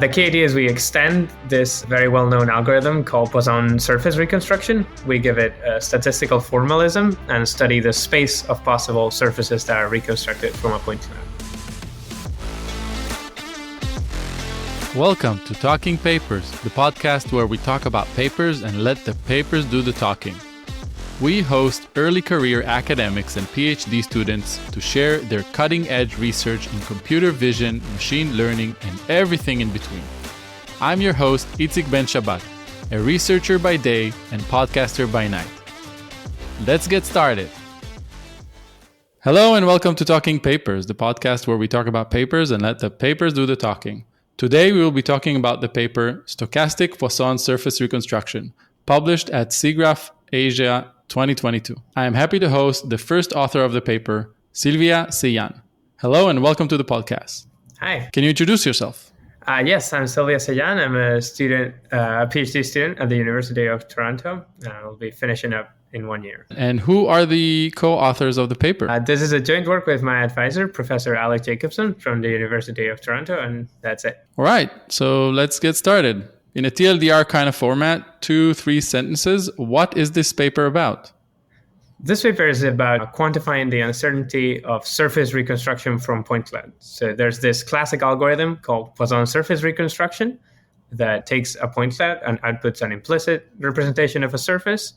The key idea is we extend this very well-known algorithm called Poisson Surface reconstruction. We give it a statistical formalism and study the space of possible surfaces that are reconstructed from a point cloud. Welcome to Talking Papers, the podcast where we talk about papers and let the papers do the talking. We host early career academics and PhD students to share their cutting-edge research in computer vision, machine learning, and everything in between. I'm your host, Itzik Ben Shabbat, a researcher by day and podcaster by night. Let's get started. Hello and welcome to Talking Papers, the podcast where we talk about papers and let the papers do the talking. Today we will be talking about the paper Stochastic Poisson Surface Reconstruction, published at SIGGRAPH Asia 2022. I am happy to host the first author of the paper, Silvia Sellán. Hello and welcome to the podcast. Hi. Can you introduce yourself? Yes, I'm Silvia Sellán. I'm a student, a PhD student at the University of Toronto. I'll be finishing up in 1 year. And who are the co-authors of the paper? This is a joint work with my advisor, Professor Alex Jacobson from the University of Toronto, and that's it. All right, so let's get started. In a TLDR kind of format, 2-3 sentences, what is this paper about? This paper is about quantifying the uncertainty of surface reconstruction from point clouds. So there's this classic algorithm called Poisson Surface reconstruction that takes a point cloud and outputs an implicit representation of a surface.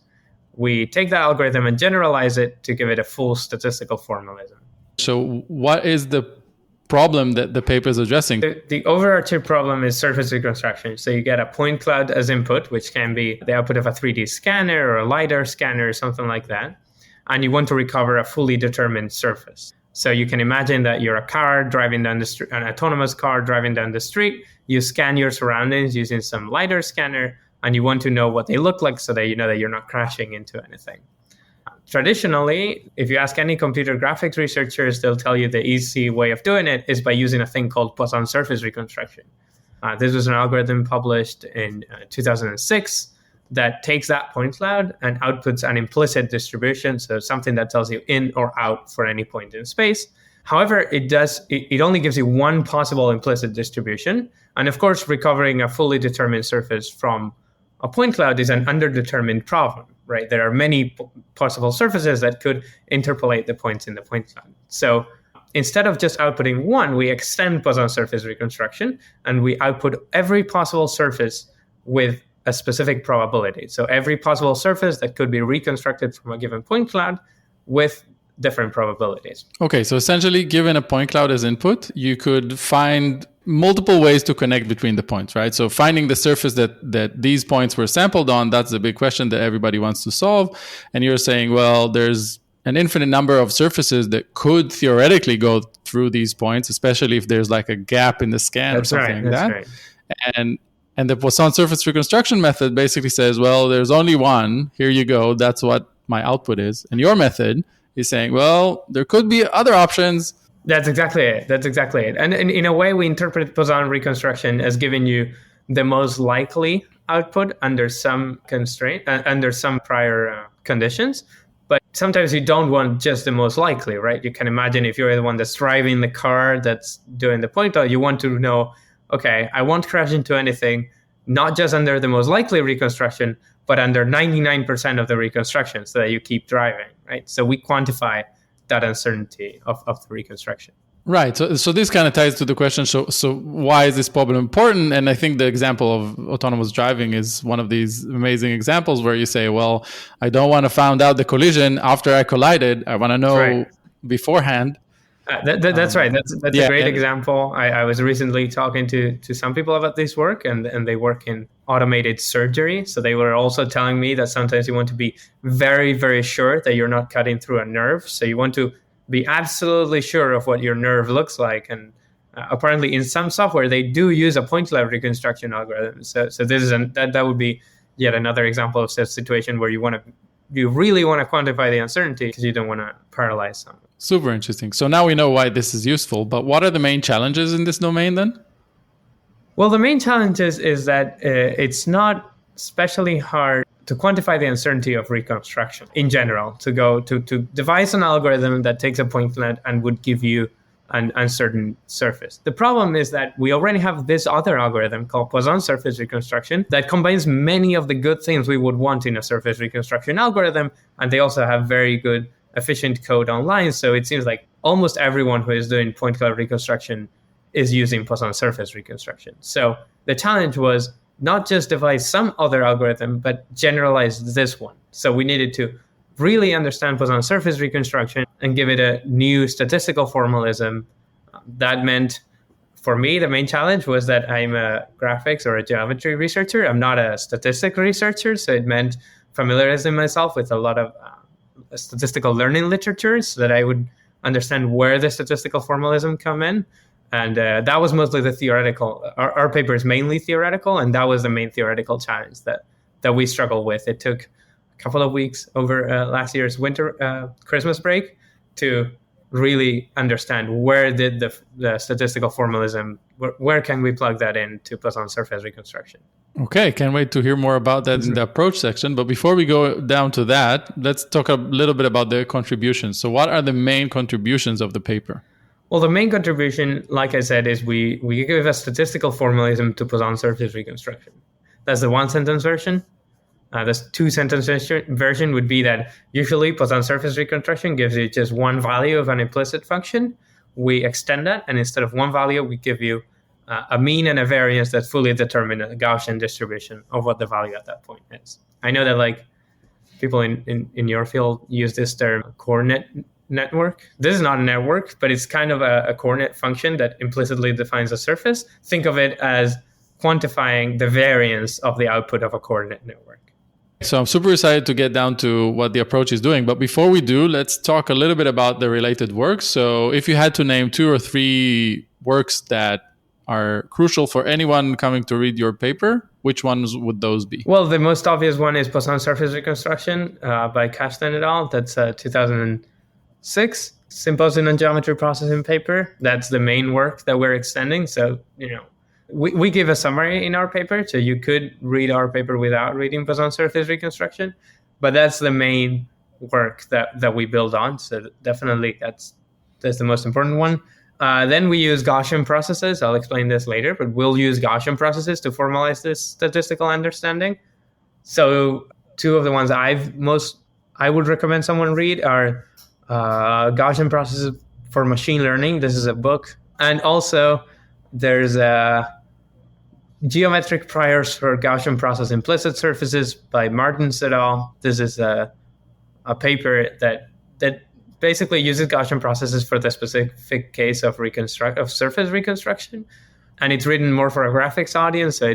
We take that algorithm and generalize it to give it a full statistical formalism. So what is the problem that the paper is addressing? The overarching problem is surface reconstruction. So you get a point cloud as input, which can be the output of a 3D scanner or a LiDAR scanner or something like that. And you want to recover a fully determined surface. So you can imagine that you're a car driving down the street, an autonomous car driving down the street. You scan your surroundings using some LiDAR scanner, and you want to know what they look like so that you know that you're not crashing into anything. Traditionally, if you ask any computer graphics researchers, they'll tell you the easy way of doing it is by using a thing called Poisson surface reconstruction. This was an algorithm published in 2006 that takes that point cloud and outputs an implicit distribution, so something that tells you in or out for any point in space. However, it only gives you one possible implicit distribution. And of course, recovering a fully determined surface from a point cloud is an underdetermined problem, right? There are many possible surfaces that could interpolate the points in the point cloud. So instead of just outputting one, we extend Poisson surface reconstruction and we output every possible surface with a specific probability. So every possible surface that could be reconstructed from a given point cloud with different probabilities. Okay, so essentially, given a point cloud as input, you could find multiple ways to connect between the points, right? So finding the surface that these points were sampled on, that's the big question that everybody wants to solve. And you're saying, well, there's an infinite number of surfaces that could theoretically go through these points, especially if there's like a gap in the scan or something like that. Right. And the Poisson surface reconstruction method basically says, well, there's only one. Here you go. That's what my output is. And your method is saying, well, there could be other options. That's exactly it. And in a way, we interpret Poisson reconstruction as giving you the most likely output under some constraint, under some prior conditions. But sometimes you don't want just the most likely, right? You can imagine if you're the one that's driving the car that's doing the point cloud, you want to know, okay, I won't crash into anything, not just under the most likely reconstruction, but under 99% of the reconstruction so that you keep driving, right? So we quantify that uncertainty of the reconstruction. Right. So this kind of ties to the question, so why is this problem important? And I think the example of autonomous driving is one of these amazing examples where you say, well, I don't want to find out the collision after I collided. I want to know beforehand. That's right. That's a great example. I was recently talking to some people about this work, and they work in automated surgery. So they were also telling me that sometimes you want to be very, very sure that you're not cutting through a nerve. So you want to be absolutely sure of what your nerve looks like. And apparently in some software, they do use a point cloud reconstruction algorithm. So this is that would be yet another example of such situation where you really want to quantify the uncertainty because you don't want to paralyze someone. Super interesting. So now we know why this is useful, but what are the main challenges in this domain then? Well, the main challenge is that it's not especially hard to quantify the uncertainty of reconstruction in general, to devise an algorithm that takes a point cloud and would give you an uncertain surface. The problem is that we already have this other algorithm called Poisson Surface reconstruction that combines many of the good things we would want in a surface reconstruction algorithm, and they also have very good, efficient code online. So it seems like almost everyone who is doing point cloud reconstruction is using Poisson Surface reconstruction. So the challenge was not just devise some other algorithm, but generalize this one. So we needed to really understand Poisson surface reconstruction and give it a new statistical formalism. That meant, for me, the main challenge was that I'm a graphics or a geometry researcher. I'm not a statistical researcher, so it meant familiarizing myself with a lot of statistical learning literature so that I would understand where the statistical formalism come in. And that was mostly the theoretical. Our paper is mainly theoretical, and that was the main theoretical challenge that we struggled with. It took couple of weeks over last year's winter Christmas break to really understand where did the statistical formalism, where can we plug that in to Poisson surface reconstruction. Okay, can't wait to hear more about that in the approach section. But before we go down to that, let's talk a little bit about the contributions. So what are the main contributions of the paper? Well, the main contribution, like I said, is we give a statistical formalism to Poisson surface reconstruction. That's the one sentence version. The two-sentence version would be that usually Poisson surface reconstruction gives you just one value of an implicit function. We extend that, and instead of one value, we give you a mean and a variance that fully determine a Gaussian distribution of what the value at that point is. I know that like people in your field use this term coordinate network. This is not a network, but it's kind of a coordinate function that implicitly defines a surface. Think of it as quantifying the variance of the output of a coordinate network. So I'm super excited to get down to what the approach is doing. But before we do, let's talk a little bit about the related works. So if you had to name 2 or 3 works that are crucial for anyone coming to read your paper, which ones would those be? Well, the most obvious one is Poisson surface reconstruction by Cashton et al. That's a 2006 Symposium on Geometry Processing paper. That's the main work that we're extending. So, we give a summary in our paper, so you could read our paper without reading Poisson surface reconstruction, but that's the main work that we build on. So definitely that's the most important one. Then we use Gaussian processes. I'll explain this later, but we'll use Gaussian processes to formalize this statistical understanding. So 2 of the ones I would recommend someone read are Gaussian processes for machine learning. This is a book, and also there's Geometric Priors for Gaussian Process Implicit Surfaces by Martins et al. This is a paper that basically uses Gaussian processes for the specific case of surface reconstruction, and it's written more for a graphics audience. So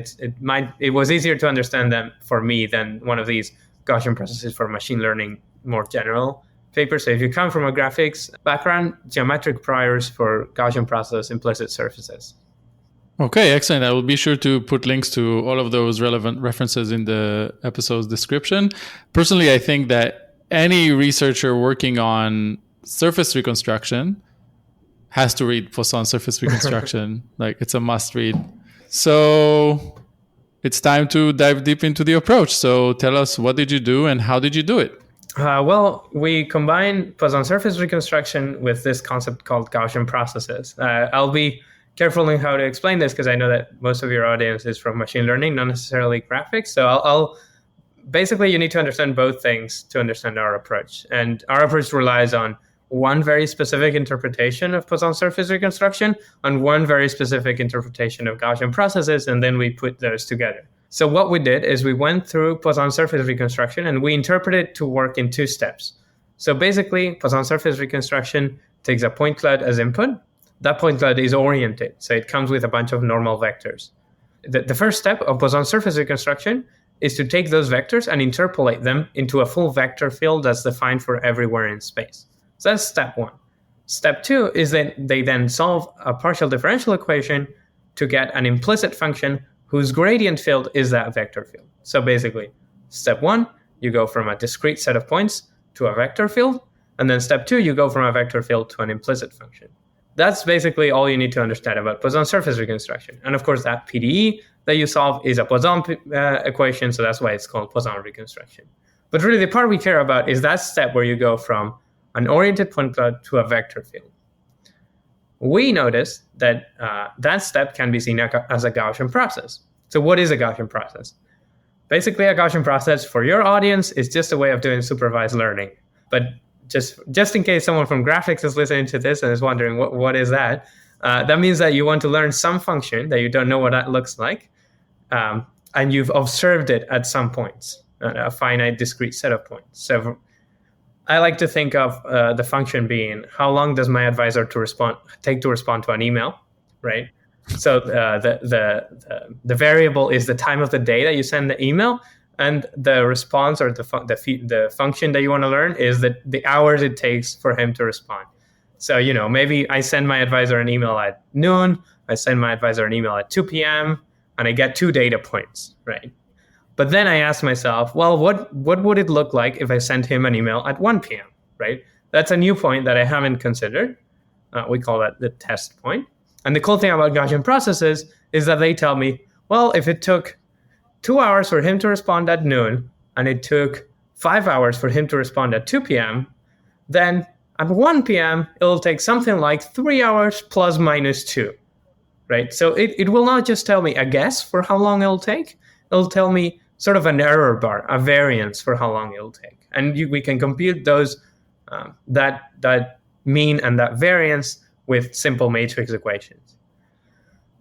it was easier to understand them for me than one of these Gaussian processes for machine learning more general papers. So if you come from a graphics background, Geometric Priors for Gaussian Process Implicit Surfaces. Okay, excellent. I will be sure to put links to all of those relevant references in the episode's description. Personally, I think that any researcher working on surface reconstruction has to read Poisson surface reconstruction. Like, it's a must read. So it's time to dive deep into the approach. So tell us, what did you do and how did you do it? Well, we combine Poisson surface reconstruction with this concept called Gaussian processes. I'll be careful in how to explain this because I know that most of your audience is from machine learning, not necessarily graphics. So I'll basically, you need to understand both things to understand our approach. And our approach relies on one very specific interpretation of Poisson surface reconstruction and one very specific interpretation of Gaussian processes, and then we put those together. So what we did is we went through Poisson surface reconstruction and we interpreted it to work in 2 steps. So basically, Poisson surface reconstruction takes a point cloud as input. That point cloud is oriented, so it comes with a bunch of normal vectors. The first step of Poisson surface reconstruction is to take those vectors and interpolate them into a full vector field that's defined for everywhere in space. So that's step 1. Step 2 is that they then solve a partial differential equation to get an implicit function whose gradient field is that vector field. So basically, step 1, you go from a discrete set of points to a vector field, and then step 2, you go from a vector field to an implicit function. That's basically all you need to understand about Poisson surface reconstruction. And of course, that PDE that you solve is a Poisson equation, so that's why it's called Poisson reconstruction. But really, the part we care about is that step where you go from an oriented point cloud to a vector field. we noticed that that step can be seen as a Gaussian process. So what is a Gaussian process? Basically, a Gaussian process for your audience is just a way of doing supervised learning. But just in case someone from graphics is listening to this and is wondering what is that, that means that you want to learn some function that you don't know what that looks like, and you've observed it at some points, a finite discrete set of points. So I like to think of the function being how long does my advisor take to respond to an email, right? So the variable is the time of the day that you send the email, and the response or the function that you want to learn is the hours it takes for him to respond. So, maybe I send my advisor an email at noon, I send my advisor an email at 2 p.m., and I get 2 data points, right? But then I ask myself, well, what would it look like if I sent him an email at 1 p.m., right? That's a new point that I haven't considered. We call that the test point. And the cool thing about Gaussian processes is that they tell me, well, if it took 2 hours for him to respond at noon, and it took 5 hours for him to respond at 2 p.m., then at 1 p.m., it'll take something like 3 hours plus minus 2, right? So it will not just tell me a guess for how long it'll take. It'll tell me sort of an error bar, a variance for how long it'll take. And we can compute those, that mean and that variance with simple matrix equations.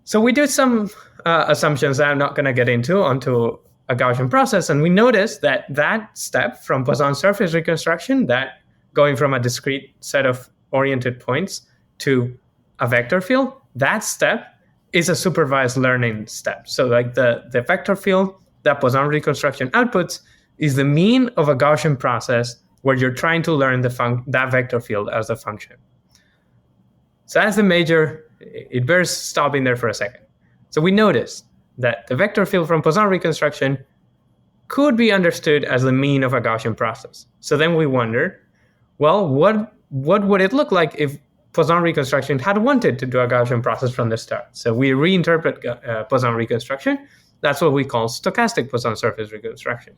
So we do some assumptions that I'm not going to get into onto a Gaussian process, and we notice that step from Poisson surface reconstruction, that going from a discrete set of oriented points to a vector field, that step is a supervised learning step. So like the vector field that Poisson reconstruction outputs is the mean of a Gaussian process where you're trying to learn that vector field as a function. So that's the major, it bears stopping there for a second. So we notice that the vector field from Poisson reconstruction could be understood as the mean of a Gaussian process. So then we wondered, well, what would it look like if Poisson reconstruction had wanted to do a Gaussian process from the start? So we reinterpret Poisson reconstruction. That's what we call stochastic Poisson surface reconstruction.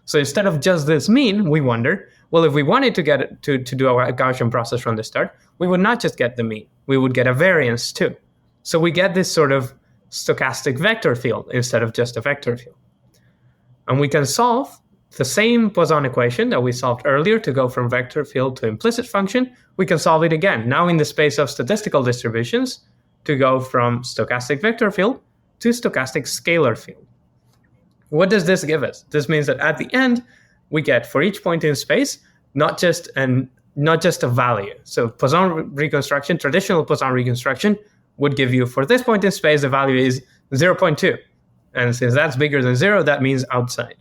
So instead of just this mean, we wondered, well, if we wanted to get it to do a Gaussian process from the start, we would not just get the mean, we would get a variance too. So we get this sort of stochastic vector field instead of just a vector field. And we can solve the same Poisson equation that we solved earlier to go from vector field to implicit function. We can solve it again, now in the space of statistical distributions, to go from stochastic vector field to stochastic scalar field. What does this give us? This means that at the end, we get for each point in space, not just a value. So Poisson reconstruction, traditional Poisson reconstruction would give you, for this point in space, the value is 0.2. And since that's bigger than 0, that means outside.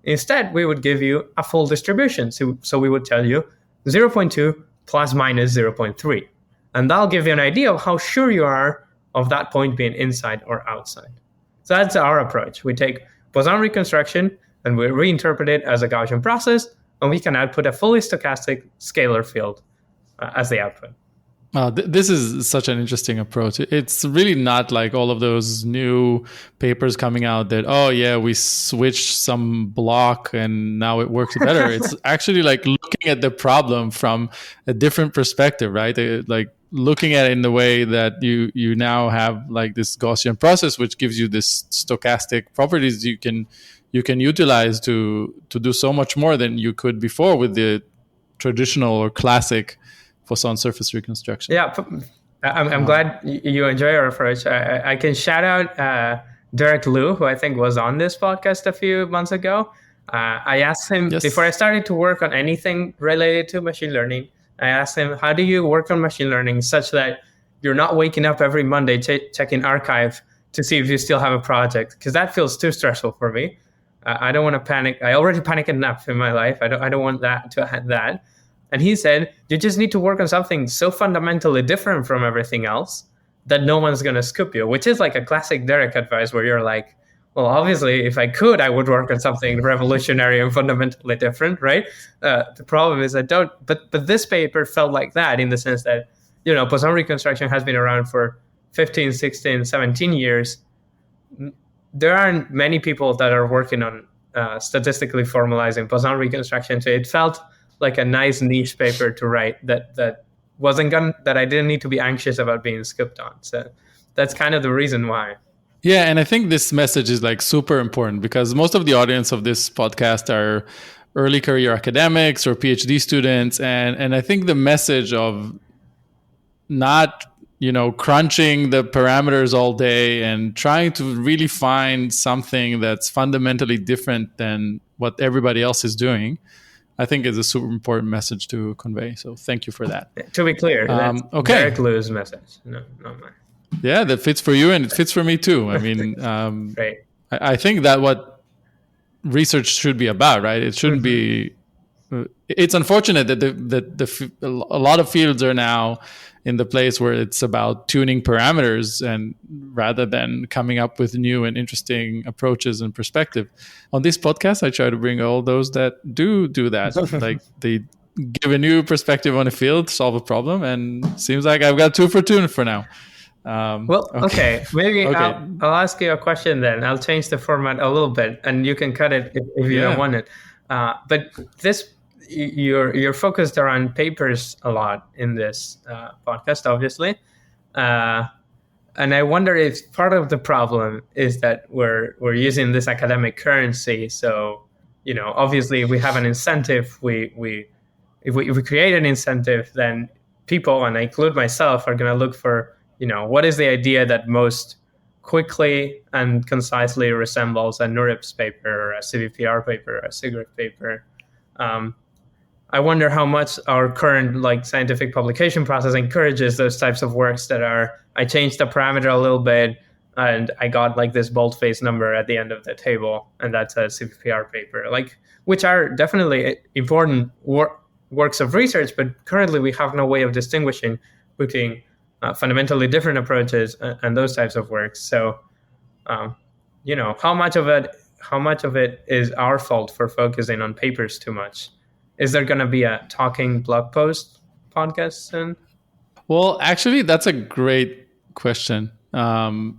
Instead, we would give you a full distribution. So we would tell you 0.2 plus minus 0.3. And that'll give you an idea of how sure you are of that point being inside or outside. So that's our approach. We take Poisson reconstruction and we reinterpret it as a Gaussian process, and we can output a fully stochastic scalar field as the output. This is such an interesting approach. It's really not like all of those new papers coming out that, oh yeah, we switched some block and now it works better. It's actually like looking at the problem from a different perspective, right? Like looking at it in the way that you now have like this Gaussian process, which gives you this stochastic properties you can utilize to do so much more than you could before with the traditional or classic Poisson surface reconstruction. Yeah, I'm glad you enjoy our approach. I can shout out Derek Liu, who I think was on this podcast a few months ago. I asked him, before I started to work on anything related to machine learning, I asked him, how do you work on machine learning such that you're not waking up every Monday checking archive to see if you still have a project? Because that feels too stressful for me. I don't want to panic. I already panic enough in my life. I don't want that to add that. And he said, you just need to work on something so fundamentally different from everything else that no one's going to scoop you, which is like a classic Derek advice where you're like, well, obviously, if I could, I would work on something revolutionary and fundamentally different, right? The problem is I don't. But this paper felt like that in the sense that, Poisson reconstruction has been around for 15, 16, 17 years. There aren't many people that are working on statistically formalizing Poisson reconstruction. So it felt like a nice niche paper to write that that I didn't need to be anxious about being skipped on. So that's kind of the reason why. Yeah, and I think this message is like super important because most of the audience of this podcast are early career academics or PhD students, and I think the message of not crunching the parameters all day and trying to really find something that's fundamentally different than what everybody else is doing, I think is a super important message to convey. So thank you for that. To be clear, that's Derek Liu's message, no, not mine. Yeah, that fits for you and it fits for me too. I mean, right. I think that what research should be about, right? It shouldn't be. It's unfortunate that a lot of fields are now in the place where it's about tuning parameters and rather than coming up with new and interesting approaches and perspective. On this podcast, I try to bring all those that do that, like they give a new perspective on a field, solve a problem, and seems like I've got 2 for 2 for now. Okay. Maybe okay. I'll ask you a question then. I'll change the format a little bit, and you can cut it if you don't want it. But you're focused around papers a lot in this podcast, obviously, and I wonder if part of the problem is that we're using this academic currency. So obviously, if we have an incentive, if we create an incentive, then people, and I include myself, are going to look for what is the idea that most quickly and concisely resembles a NeurIPS paper or a CVPR paper or a SIGGRAPH paper. I wonder how much our current scientific publication process encourages those types of works that I changed the parameter a little bit and I got this boldface number at the end of the table, and that's a CVPR paper, which are definitely important works of research, but currently we have no way of distinguishing between fundamentally different approaches and those types of works. So, how much of it is our fault for focusing on papers too much? Is there going to be a talking blog post podcast soon? Well, actually, that's a great question. Personally,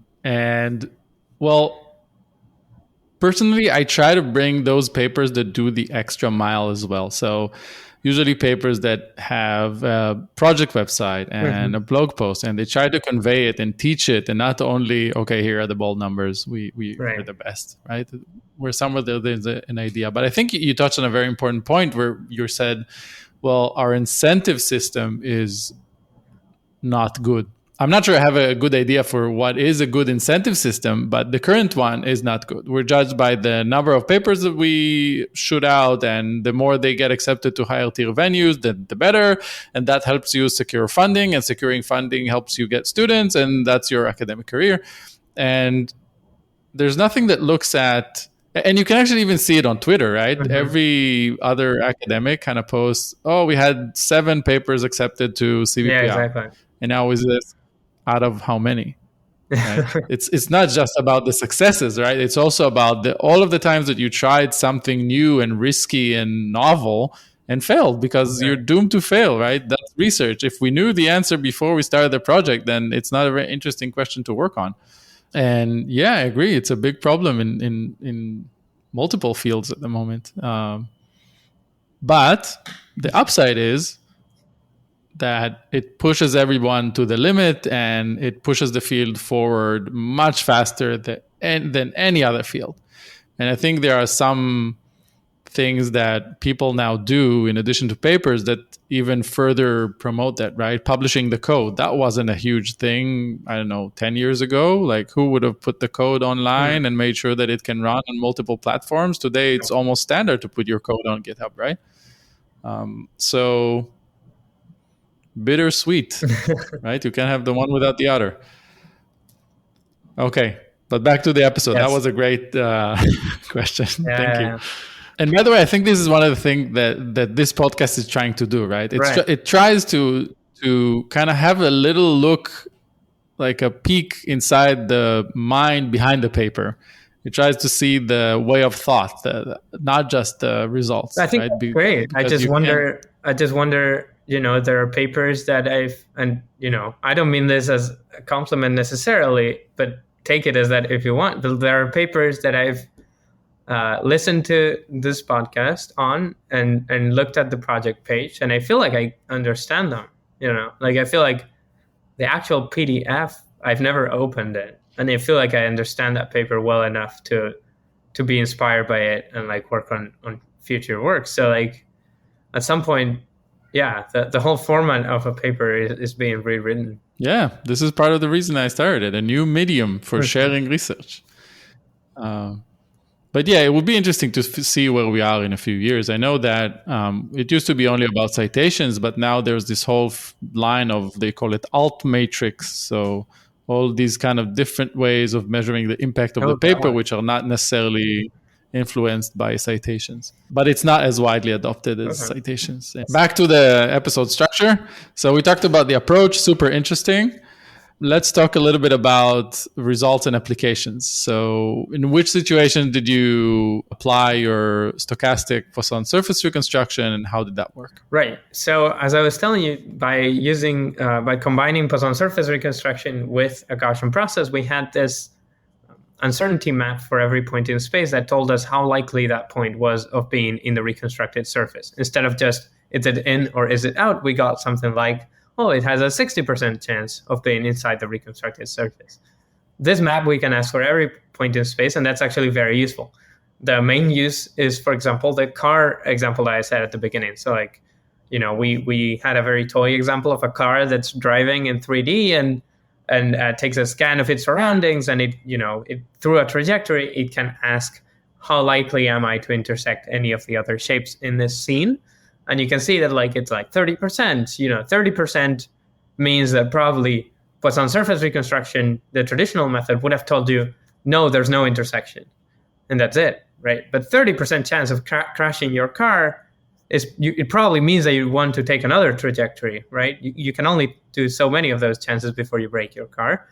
I try to bring those papers that do the extra mile as well. So usually papers that have a project website and a blog post, and they try to convey it and teach it, and not only, okay, here are the bold numbers, we are the best, right? Where somewhere there's an idea. But I think you touched on a very important point where you said, well, our incentive system is not good. I'm not sure I have a good idea for what is a good incentive system, but the current one is not good. We're judged by the number of papers that we shoot out, and the more they get accepted to higher tier venues, the better. And that helps you secure funding, and securing funding helps you get students, and that's your academic career. And there's nothing that looks at, and you can actually even see it on Twitter, right? Every other academic kind of posts, oh, we had 7 papers accepted to CVPR. Yeah, exactly. And now is this out of how many? Right? It's not just about the successes, right? It's also about all of the times that you tried something new and risky and novel and failed, because you're doomed to fail, right? That's research. If we knew the answer before we started the project, then it's not a very interesting question to work on. And yeah, I agree. It's a big problem in multiple fields at the moment. But the upside is that it pushes everyone to the limit, and it pushes the field forward much faster than any other field. And I think there are some things that people now do in addition to papers that even further promote that, right? Publishing the code. That wasn't a huge thing, 10 years ago. Who would have put the code online and made sure that it can run on multiple platforms? Today, it's almost standard to put your code on GitHub, right? So bittersweet, right? You can't have the one without the other. Okay, but back to the episode. Yes. That was a great question. Thank you. And by the way, I think this is one of the things that this podcast is trying to do, right? It tries to kind of have a little look, like a peek inside the mind behind the paper. It tries to see the way of thought, not just the results. I think that's great. I just wonder, there are papers that I don't mean this as a compliment necessarily, but take it as that if you want. But there are papers that I've listened to this podcast on and looked at the project page, and I feel like I understand them. Like I feel like the actual PDF, I've never opened it, and I feel like I understand that paper well enough to be inspired by it and like work on future work. So like at some point, the whole format of a paper is being rewritten. Yeah, this is part of the reason I started it, a new medium for sharing research. But yeah, it would be interesting to see where we are in a few years. I know that it used to be only about citations, but now there's this whole line of, they call it alt matrix. So all these kind of different ways of measuring the impact of the paper, which are not necessarily influenced by citations, but it's not as widely adopted as citations. Back to the episode structure. So we talked about the approach, super interesting. Let's talk a little bit about results and applications. So in which situation did you apply your stochastic Poisson surface reconstruction, and how did that work? Right. So as I was telling you, by combining Poisson surface reconstruction with a Gaussian process, we had this uncertainty map for every point in space that told us how likely that point was of being in the reconstructed surface. Instead of just, is it in or is it out, we got something like, it has a 60% chance of being inside the reconstructed surface. This map we can ask for every point in space, and that's actually very useful. The main use is, for example, the car example that I said at the beginning. So like, we had a very toy example of a car that's driving in 3D and takes a scan of its surroundings, and it through a trajectory, it can ask, how likely am I to intersect any of the other shapes in this scene? And you can see that like it's like 30%. 30% means that probably Poisson surface reconstruction, the traditional method, would have told you, no, there's no intersection, and that's it, right? But 30% chance of crashing your car it probably means that you want to take another trajectory, right? You can only do so many of those chances before you break your car.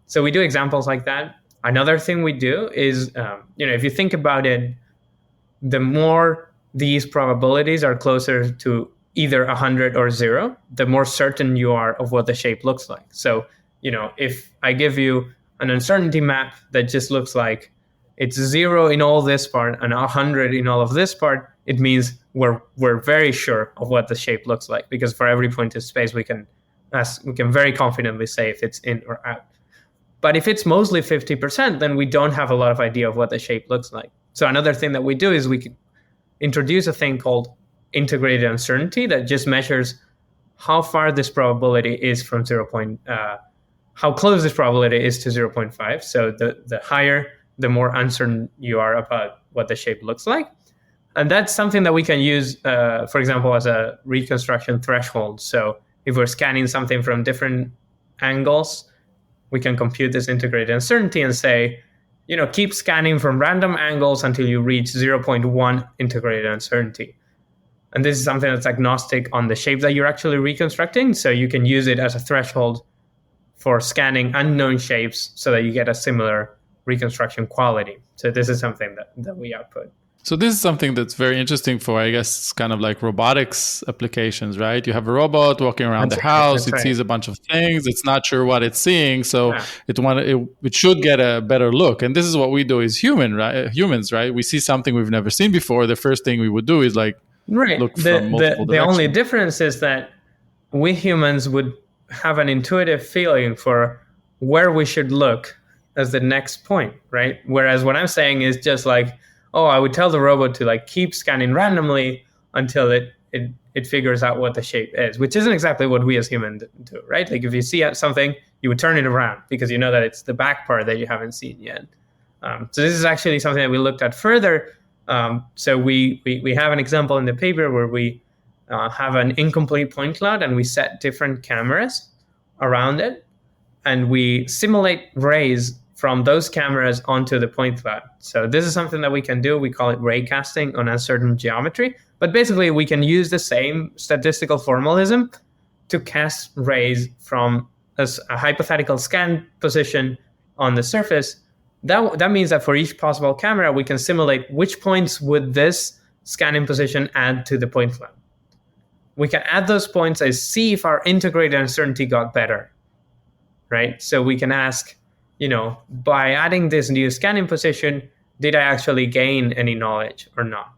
So we do examples like that. Another thing we do is, if you think about it, the more these probabilities are closer to either 100 or 0, the more certain you are of what the shape looks like. So, if I give you an uncertainty map that just looks like it's 0 in all this part and 100 in all of this part, it means we're very sure of what the shape looks like, because for every point in space we can very confidently say if it's in or out. But if it's mostly 50%, then we don't have a lot of idea of what the shape looks like. So another thing that we do is we can introduce a thing called integrated uncertainty that just measures how far this probability is from how close this probability is to 0.5. So the higher, the more uncertain you are about what the shape looks like. And that's something that we can use, for example, as a reconstruction threshold. So if we're scanning something from different angles, we can compute this integrated uncertainty and say, keep scanning from random angles until you reach 0.1 integrated uncertainty. And this is something that's agnostic on the shape that you're actually reconstructing. So you can use it as a threshold for scanning unknown shapes so that you get a similar reconstruction quality. So this is something that we output. So this is something that's very interesting for, I guess, kind of like robotics applications, right? You have a robot walking around the house. It sees a bunch of things. It's not sure what it's seeing. So it should get a better look. And this is what we do as humans, right? We see something we've never seen before. The first thing we would do is look from multiple directions. The only difference is that we humans would have an intuitive feeling for where we should look as the next point, right? Whereas what I'm saying is just like, I would tell the robot to keep scanning randomly until it figures out what the shape is, which isn't exactly what we as humans do, right? Like if you see something, you would turn it around because you know that it's the back part that you haven't seen yet. So this is actually something that we looked at further. So we have an example in the paper where we have an incomplete point cloud and we set different cameras around it, and we simulate rays from those cameras onto the point cloud. So this is something that we can do. We call it ray casting on uncertain geometry. But basically, we can use the same statistical formalism to cast rays from a hypothetical scan position on the surface. That means that for each possible camera, we can simulate which points would this scanning position add to the point cloud. We can add those points and see if our integrated uncertainty got better, right? So we can ask, by adding this new scanning position, did I actually gain any knowledge or not?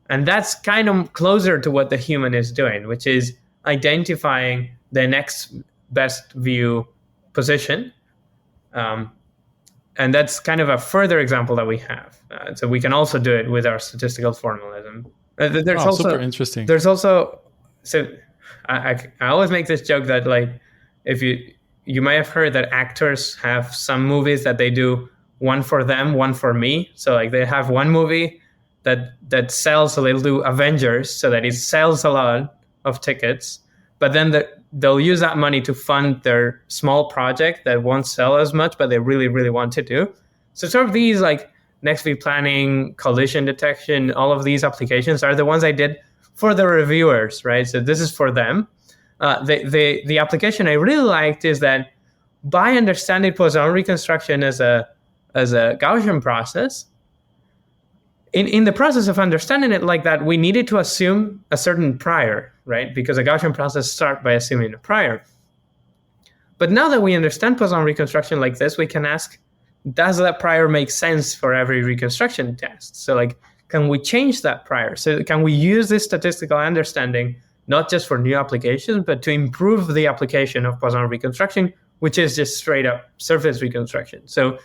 And that's kind of closer to what the human is doing, which is identifying the next best view position. And that's kind of a further example that we have. So we can also do it with our statistical formalism. There's also super interesting. There's also, so I always make this joke that like, if you might have heard that actors have some movies that they do one for them, one for me. So like they have one movie that sells, so they'll do Avengers, so that it sells a lot of tickets, but then they'll use that money to fund their small project that won't sell as much, but they really, really want to do. So sort of these like next view planning, collision detection, all of these applications are the ones I did for the reviewers, right? So this is for them. The application I really liked is that by understanding Poisson reconstruction as a Gaussian process, in the process of understanding it like that, we needed to assume a certain prior, right? Because a Gaussian process starts by assuming a prior. But now that we understand Poisson reconstruction like this, we can ask, does that prior make sense for every reconstruction test? So like, can we change that prior? So can we use this statistical understanding, not just for new applications, but to improve the application of Poisson reconstruction, which is just straight up surface reconstruction. So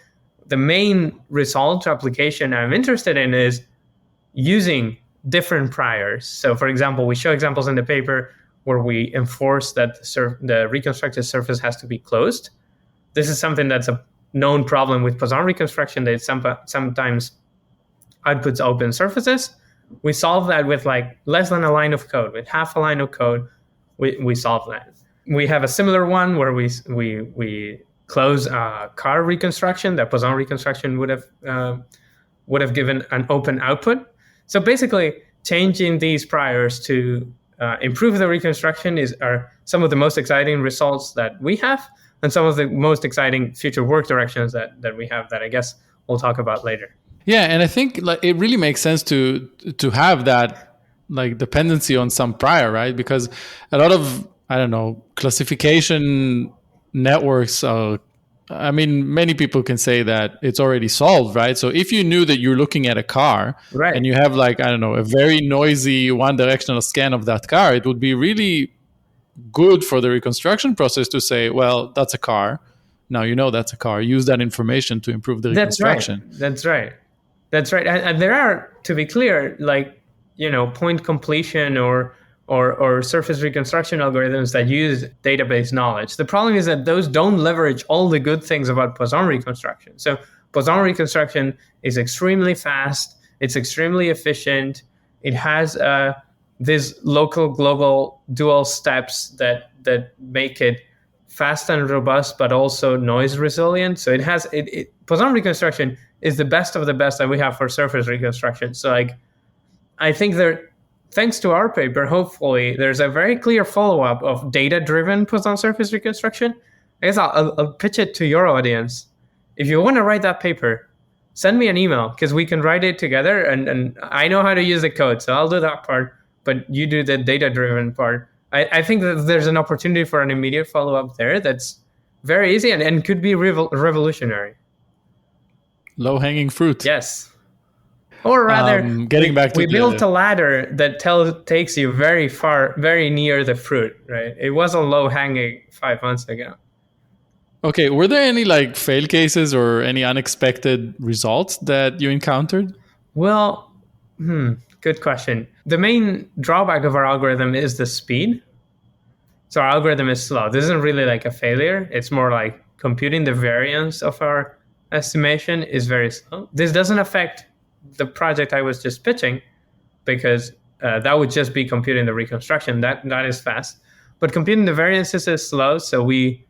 the main result application I'm interested in is using different priors. So for example, we show examples in the paper where we enforce that the reconstructed surface has to be closed. This is something that's a known problem with Poisson reconstruction, that sometimes outputs open surfaces. We solve that with like less than a line of code. With half a line of code, we solve that. We have a similar one where we close car reconstruction that Poisson reconstruction would have given an open output. So basically, changing these priors to improve the reconstruction are some of the most exciting results that we have, and some of the most exciting future work directions that we have that I guess we'll talk about later. Yeah, and I think like it really makes sense to have that like dependency on some prior, right? Because a lot of, I don't know, classification networks many people can say that it's already solved, right? So if you knew that you're looking at a car, right, and you have like, I don't know, a very noisy one-directional scan of that car, it would be really good for the reconstruction process to say, well, that's a car. Now you know that's a car. Use that information to improve the reconstruction. That's right. And there are, to be clear, like, point completion or surface reconstruction algorithms that use database knowledge. The problem is that those don't leverage all the good things about Poisson reconstruction. So Poisson reconstruction is extremely fast. It's extremely efficient. It has these local global dual steps that make it fast and robust, but also noise resilient. So it has Poisson reconstruction is the best of the best that we have for surface reconstruction. So like, I think thanks to our paper, hopefully there's a very clear follow-up of data-driven Poisson surface reconstruction. I guess I'll pitch it to your audience. If you want to write that paper, send me an email because we can write it together, and I know how to use the code, so I'll do that part, but you do the data-driven part. I think that there's an opportunity for an immediate follow-up there that's very easy and could be revolutionary. Low-hanging fruit. Yes. Or rather, we built a ladder that takes you very far, very near the fruit, right? It wasn't low-hanging 5 months ago. Okay, were there any like fail cases or any unexpected results that you encountered? Well, good question. The main drawback of our algorithm is the speed. So our algorithm is slow. This isn't really like a failure. It's more like computing the variance of our estimation is very slow. This doesn't affect the project I was just pitching because that would just be computing the reconstruction. That is fast. But computing the variances is slow. So we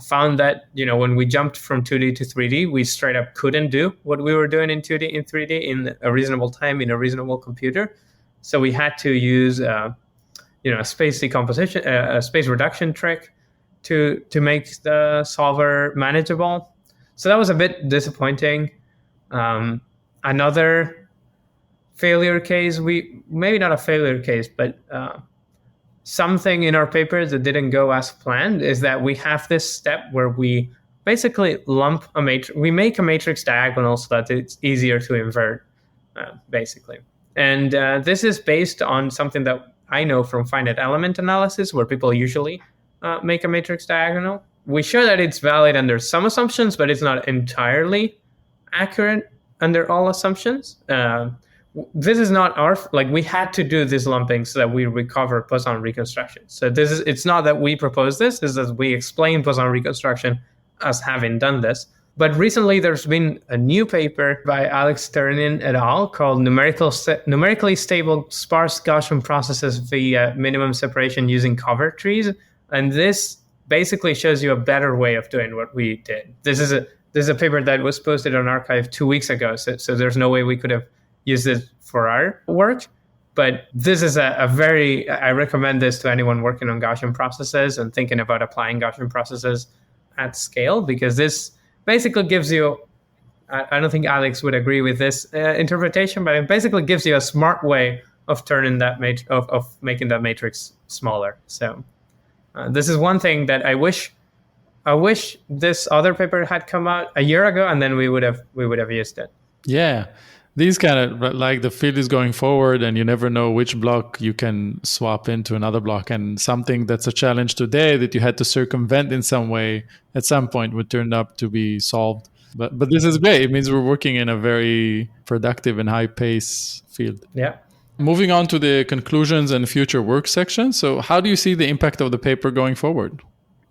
found that, when we jumped from 2D to 3D, we straight up couldn't do what we were doing in 2D in 3D in a reasonable time in a reasonable computer. So we had to use, a space decomposition, a space reduction trick to make the solver manageable. So that was a bit disappointing. Another failure case, maybe not a failure case, but something in our paper that didn't go as planned is that we have this step where we basically lump a matrix. We make a matrix diagonal so that it's easier to invert, basically. And this is based on something that I know from finite element analysis, where people usually make a matrix diagonal. We show that it's valid under some assumptions, but it's not entirely accurate under all assumptions. This is not we had to do this lumping so that we recover Poisson reconstruction. So it's not that we propose this, it's that we explain Poisson reconstruction as having done this. But recently there's been a new paper by Alex Turnin et al. Called Numerically Stable Sparse Gaussian Processes via Minimum Separation Using Cover Trees. And this basically shows you a better way of doing what we did. This is a paper that was posted on arXiv 2 weeks ago. So there's no way we could have used it for our work. But this is I recommend this to anyone working on Gaussian processes and thinking about applying Gaussian processes at scale, because this basically gives you, I don't think Alex would agree with this interpretation, but it basically gives you a smart way of turning that of making that matrix smaller. So this is one thing that I wish this other paper had come out a year ago, and then we would have used it. Yeah. These kind of, like, the field is going forward and you never know which block you can swap into another block, and something that's a challenge today that you had to circumvent in some way at some point would turn up to be solved. But this is great. It means we're working in a very productive and high pace field. Yeah. Moving on to the conclusions and future work section. So how do you see the impact of the paper going forward?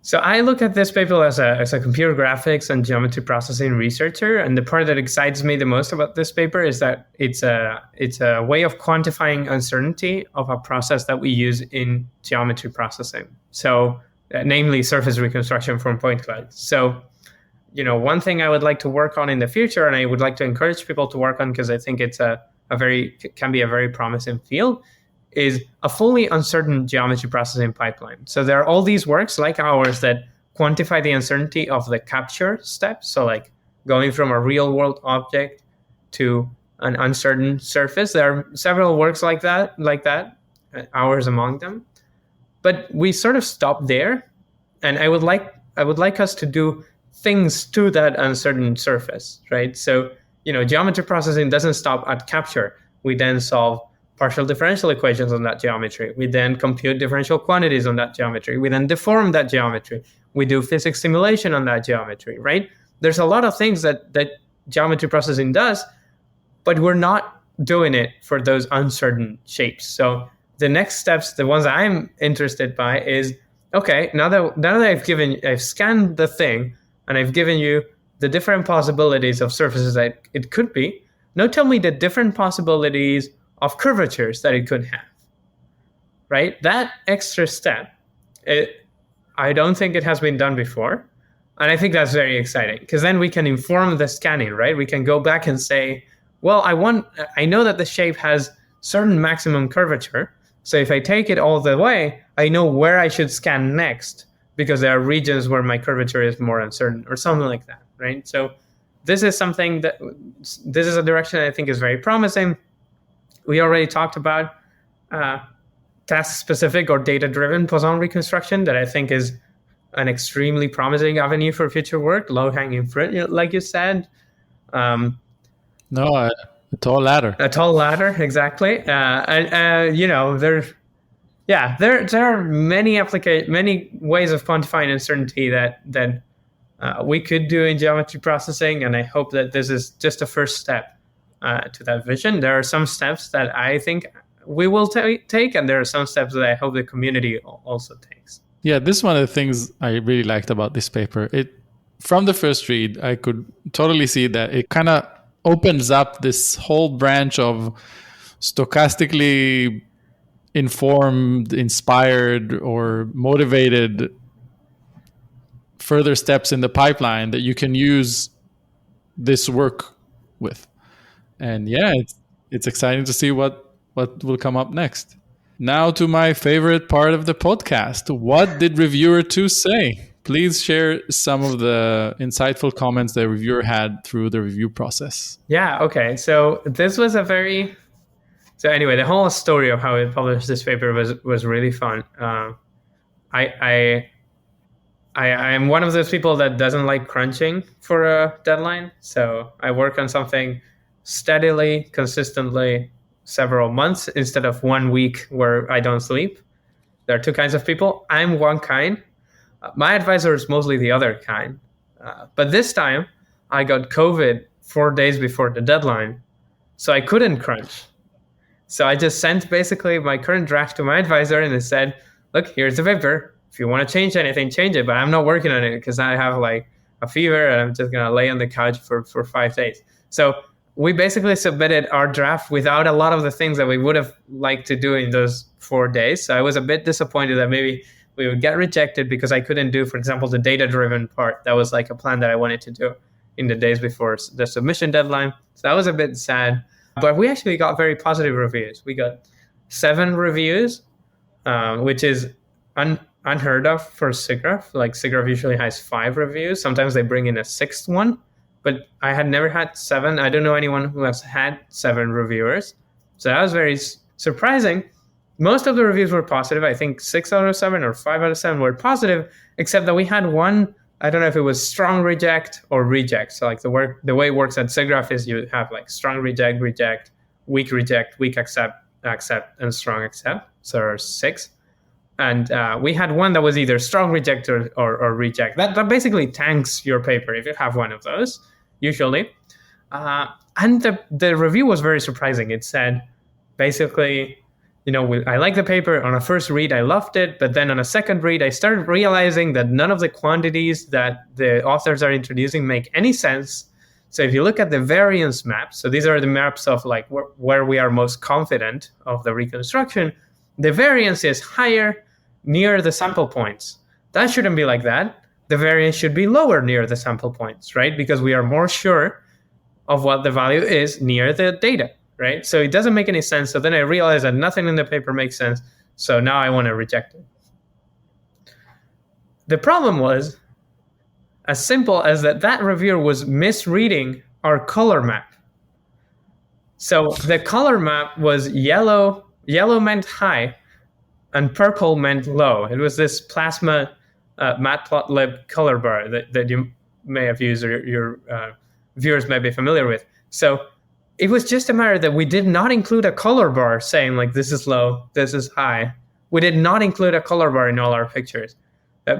So I look at this paper as a computer graphics and geometry processing researcher, and the part that excites me the most about this paper is that it's a way of quantifying uncertainty of a process that we use in geometry processing. So, namely surface reconstruction from point clouds. So, one thing I would like to work on in the future, and I would like to encourage people to work on because I think it's can be a very promising field, is a fully uncertain geometry processing pipeline. So there are all these works like ours that quantify the uncertainty of the capture step. So like going from a real world object to an uncertain surface. There are several works like that, ours among them. But we sort of stop there. And I would like us to do things to that uncertain surface, right? So, geometry processing doesn't stop at capture. We then solve partial differential equations on that geometry. We then compute differential quantities on that geometry. We then deform that geometry. We do physics simulation on that geometry, right? There's a lot of things that geometry processing does, but we're not doing it for those uncertain shapes. So the next steps, the ones I'm interested by is, okay, now that I've scanned the thing and I've given you the different possibilities of surfaces that it could be, now tell me the different possibilities of curvatures that it could have, right? That extra step, I don't think it has been done before. And I think that's very exciting because then we can inform the scanning, right? We can go back and say, well, I know that the shape has certain maximum curvature. So if I take it all the way, I know where I should scan next because there are regions where my curvature is more uncertain or something like that, right? So this is a direction I think is very promising. We already talked about task-specific or data-driven Poisson reconstruction that I think is an extremely promising avenue for future work, low-hanging fruit, like you said. A tall ladder. A tall ladder, exactly. There are many ways of quantifying uncertainty that we could do in geometry processing, and I hope that this is just a first step to that vision. There are some steps that I think we will take, and there are some steps that I hope the community also takes. Yeah, this is one of the things I really liked about this paper. From the first read, I could totally see that it kind of opens up this whole branch of stochastically informed, inspired, or motivated further steps in the pipeline that you can use this work with. And yeah, it's exciting to see what will come up next. Now to my favorite part of the podcast. What did reviewer 2 say? Please share some of the insightful comments the reviewer had through the review process. Yeah, okay. So this was so anyway, the whole story of how we published this paper was really fun. I am one of those people that doesn't like crunching for a deadline. So I work on something steadily, consistently, several months instead of 1 week where I don't sleep. There are two kinds of people. I'm one kind. My advisor is mostly the other kind. But this time, I got COVID 4 days before the deadline, so I couldn't crunch. So I just sent basically my current draft to my advisor and I said, look, here's the paper. If you want to change anything, change it. But I'm not working on it because I have like a fever and I'm just going to lay on the couch for 5 days. So we basically submitted our draft without a lot of the things that we would have liked to do in those 4 days. So I was a bit disappointed that maybe we would get rejected because I couldn't do, for example, the data-driven part. That was like a plan that I wanted to do in the days before the submission deadline. So that was a bit sad. But we actually got very positive reviews. We got 7 reviews, which is unheard of for SIGGRAPH. Like SIGGRAPH usually has 5 reviews. Sometimes they bring in a 6th one. But I had never had 7. I don't know anyone who has had 7 reviewers. So that was very surprising. Most of the reviews were positive. I think 6 out of 7 or 5 out of 7 were positive, except that we had one, I don't know if it was strong reject or reject. So like the way it works at SIGGRAPH is you have like strong reject, weak accept, and strong accept. So there are 6. And we had one that was either strong reject or reject. That basically tanks your paper if you have one of those, usually. And the review was very surprising. It said, basically, I like the paper. On a first read, I loved it. But then on a second read, I started realizing that none of the quantities that the authors are introducing make any sense. So if you look at the variance maps, so these are the maps of like where we are most confident of the reconstruction, the variance is higher near the sample points. That shouldn't be like that. The variance should be lower near the sample points, right? Because we are more sure of what the value is near the data, right? So it doesn't make any sense. So then I realized that nothing in the paper makes sense. So now I want to reject it. The problem was as simple as that reviewer was misreading our color map. So the color map was yellow meant high, and purple meant low. It was this plasma matplotlib color bar that you may have used or your viewers may be familiar with. So it was just a matter that we did not include a color bar saying like this is low, this is high. We did not include a color bar in all our pictures.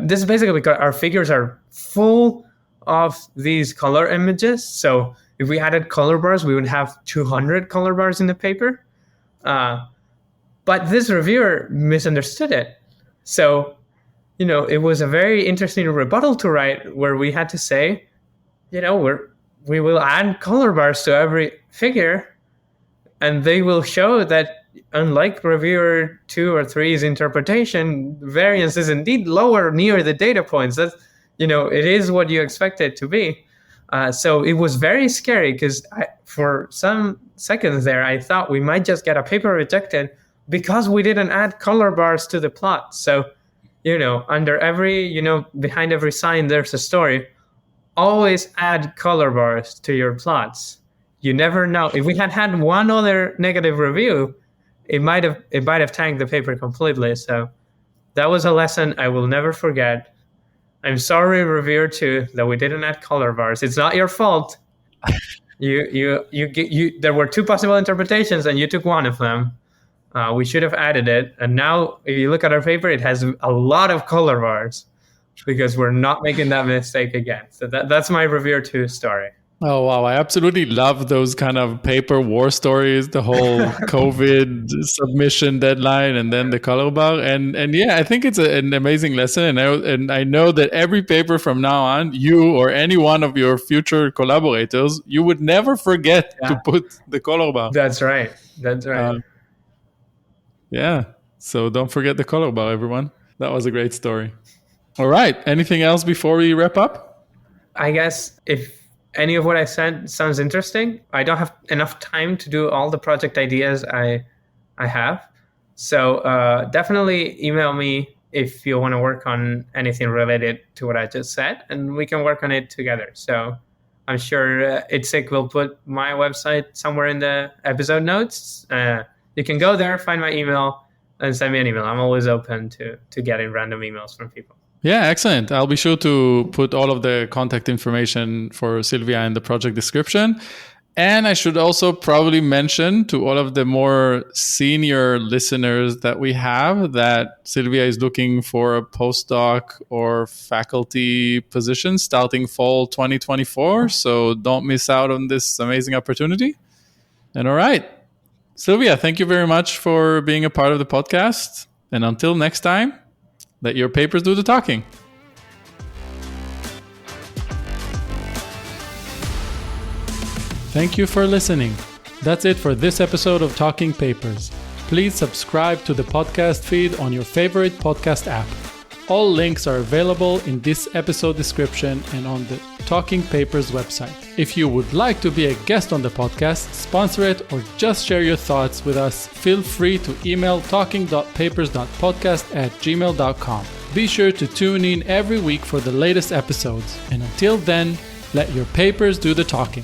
This is basically because our figures are full of these color images. So if we added color bars, we would have 200 color bars in the paper. But this reviewer misunderstood it. So, it was a very interesting rebuttal to write where we had to say, we will add color bars to every figure, and they will show that unlike reviewer 2 or 3's interpretation, variance is indeed lower near the data points. That, it is what you expect it to be. So it was very scary because for some seconds there, I thought we might just get a paper rejected because we didn't add color bars to the plot. So, under every, behind every sign, there's a story. Always add color bars to your plots. You never know. If we had one other negative review, it might have tanked the paper completely. So that was a lesson I will never forget. I'm sorry, reviewer 2, that we didn't add color bars. It's not your fault. There were 2 possible interpretations, and you took one of them. We should have added it. And now, if you look at our paper, it has a lot of color bars because we're not making that mistake again. So that's my reviewer 2 story. Oh, wow. I absolutely love those kind of paper war stories, the whole COVID submission deadline and then the color bar. And yeah, I think it's an amazing lesson. And I know that every paper from now on, you or any one of your future collaborators, you would never forget to put the color bar. That's right. Yeah. So don't forget the color bar, everyone. That was a great story. All right. Anything else before we wrap up? I guess if any of what I said sounds interesting, I don't have enough time to do all the project ideas I have. So definitely email me if you want to work on anything related to what I just said, and we can work on it together. So I'm sure Itzik will put my website somewhere in the episode notes. You can go there, find my email, and send me an email. I'm always open to getting random emails from people. Yeah, excellent. I'll be sure to put all of the contact information for Silvia in the project description. And I should also probably mention to all of the more senior listeners that we have that Silvia is looking for a postdoc or faculty position starting fall 2024. So don't miss out on this amazing opportunity. And all right, Silvia, thank you very much for being a part of the podcast. And until next time, let your papers do the talking. Thank you for listening. That's it for this episode of Talking Papers. Please subscribe to the podcast feed on your favorite podcast app. All links are available in this episode description and on the Talking Papers website. If you would like to be a guest on the podcast, sponsor it, or just share your thoughts with us, feel free to email talking.papers.podcast@gmail.com. Be sure to tune in every week for the latest episodes. And until then, let your papers do the talking.